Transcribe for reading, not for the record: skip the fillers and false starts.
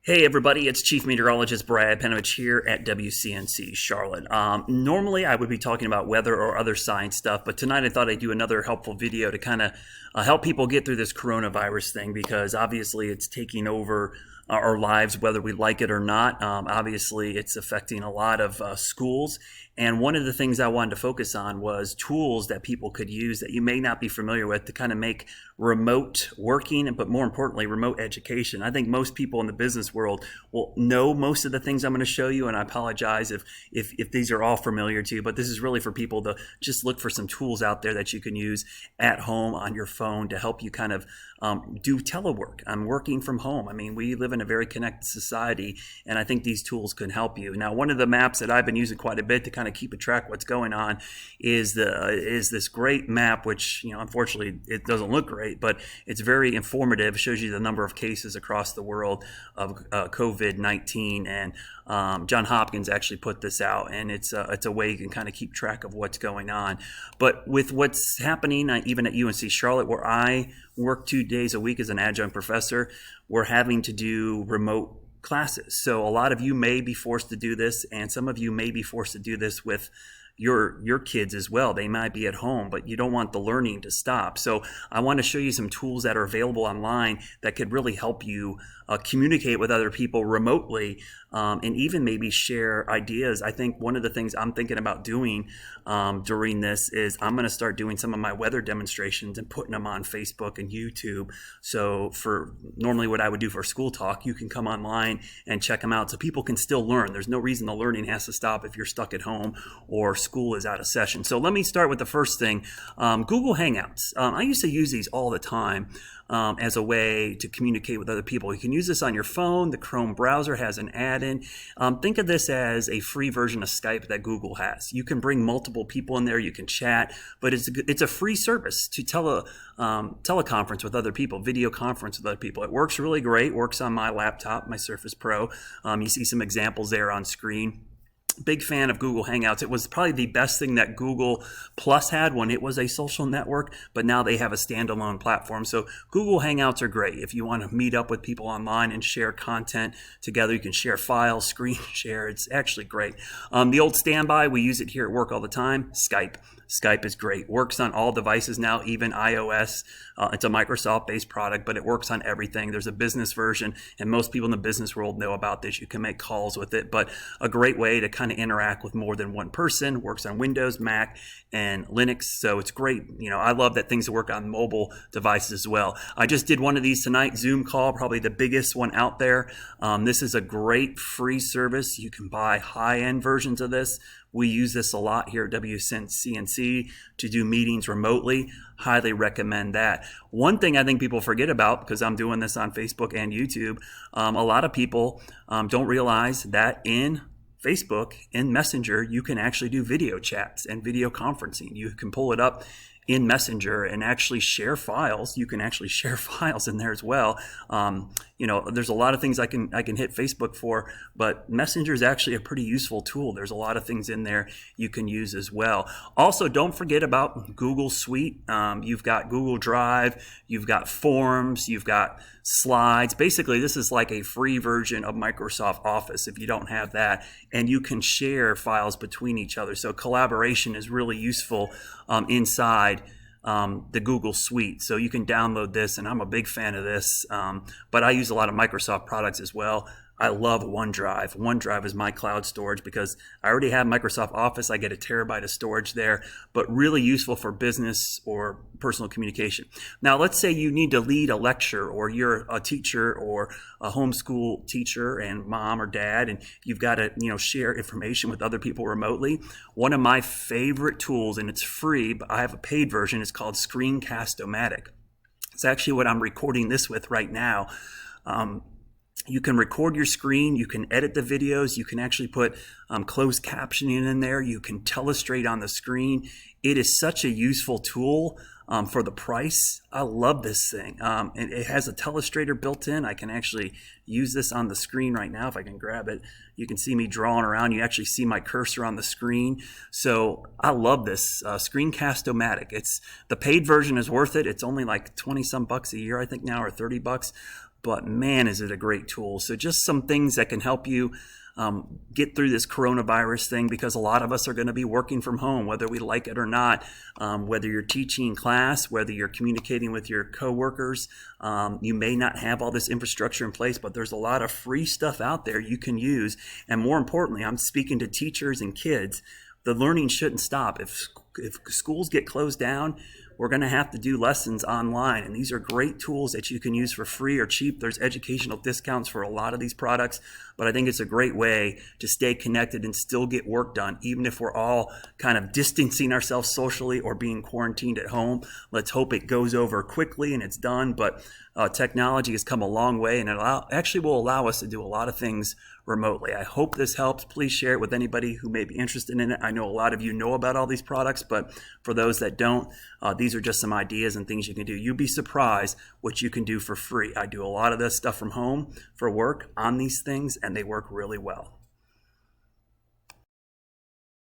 Hey everybody, it's Chief Meteorologist Brad Panovich here at WCNC Charlotte. Normally I would be talking about weather or other science stuff, but tonight I thought I'd do another helpful video to kind of help people get through this coronavirus thing, because obviously it's taking over our lives whether we like it or not. Obviously it's affecting a lot of schools, and one of the things I wanted to focus on was tools that people could use that you may not be familiar with to kind of make remote working, but more importantly, remote education. I think most people in the business world will know most of the things I'm going to show you, and I apologize if these are all familiar to you, but this is really for people to just look for some tools out there that you can use at home on your phone to help you kind of do telework. I'm working from home. I mean, we live in a very connected society, and I think these tools can help you. Now, one of the maps that I've been using quite a bit to kind of keep a track what's going on is this great map, which, unfortunately it doesn't look great, but it's very informative. It shows you the number of cases across the world of COVID-19, and John Hopkins actually put this out, and it's a way you can kind of keep track of what's going on. But with what's happening, even at UNC Charlotte, where I work 2 days a week as an adjunct professor, we're having to do remote classes. So a lot of you may be forced to do this, and some of you may be forced to do this with your kids as well. They might be at home, but you don't want the learning to stop. So I want to show you some tools that are available online that could really help you communicate with other people remotely, and even maybe share ideas. I think one of the things I'm thinking about doing during this is I'm going to start doing some of my weather demonstrations and putting them on Facebook and YouTube. So for normally what I would do for school talk, you can come online and check them out so people can still learn. There's no reason the learning has to stop if you're stuck at home or school is out of session. So let me start with the first thing, Google Hangouts. I used to use these all the time as a way to communicate with other people. You can use this on your phone. The Chrome browser has an add-in. Think of this as a free version of Skype that Google has. You can bring multiple people in there. You can chat, but it's a free service to teleconference with other people, video conference with other people. It works really great. Works on my laptop, my Surface Pro. You see some examples there on screen. Big fan of Google Hangouts. It was probably the best thing that Google Plus had when it was a social network, but now they have a standalone platform. So Google Hangouts are great. If you want to meet up with people online and share content together, you can share files, screen share. It's actually great. The old standby, we use it here at work all the time, Skype. Skype is great. Works on all devices now, even iOS. It's a Microsoft-based product, but it works on everything. There's a business version, and most people in the business world know about this. You can make calls with it, but a great way to kind of interact with more than one person. Works on Windows, Mac, and Linux, so it's great. I love that things work on mobile devices as well. I just did one of these tonight, Zoom call, probably the biggest one out there. This is a great free service. You can buy high-end versions of this. We use this a lot here at WCNC to do meetings remotely. Highly recommend that. One thing I think people forget about, because I'm doing this on Facebook and YouTube, a lot of people don't realize that in Facebook, in Messenger, you can actually do video chats and video conferencing. You can pull it up in Messenger and actually share files. You can actually share files in there as well. There's a lot of things I can hit Facebook for, but Messenger is actually a pretty useful tool. There's a lot of things in there you can use as well. Also, don't forget about Google Suite. You've got Google Drive, you've got Forms, you've got Slides. Basically, this is like a free version of Microsoft Office if you don't have that, and you can share files between each other. So collaboration is really useful inside the Google Suite. So you can download this, and I'm a big fan of this, but I use a lot of Microsoft products as well. I love OneDrive. OneDrive is my cloud storage because I already have Microsoft Office. I get 1 terabyte of storage there, but really useful for business or personal communication. Now, let's say you need to lead a lecture, or you're a teacher or a homeschool teacher and mom or dad, and you've got to share information with other people remotely. One of my favorite tools, and it's free, but I have a paid version, is called Screencast-O-Matic. It's actually what I'm recording this with right now. You can record your screen, you can edit the videos, you can actually put closed captioning in there, you can telestrate on the screen. It is such a useful tool for the price. I love this thing. It has a telestrator built in. I can actually use this on the screen right now if I can grab it. You can see me drawing around. You actually see my cursor on the screen. So I love this Screencast-O-Matic. The paid version is worth it. It's only like 20 some bucks a year, I think now, or 30 bucks. but man, is it a great tool. So just some things that can help you get through this coronavirus thing, because a lot of us are going to be working from home, whether we like it or not, whether you're teaching class, whether you're communicating with your coworkers. You may not have all this infrastructure in place, but there's a lot of free stuff out there you can use. And more importantly, I'm speaking to teachers and kids. The learning shouldn't stop. If schools get closed down, we're going to have to do lessons online. And these are great tools that you can use for free or cheap. There's educational discounts for a lot of these products, but I think it's a great way to stay connected and still get work done, even if we're all kind of distancing ourselves socially or being quarantined at home. Let's hope it goes over quickly and it's done. But technology has come a long way, and it actually will allow us to do a lot of things remotely. I hope this helps. Please share it with anybody who may be interested in it. I know a lot of you know about all these products, but for those that don't, these are just some ideas and things you can do. You'd be surprised what you can do for free. I do a lot of this stuff from home for work on these things, and they work really well.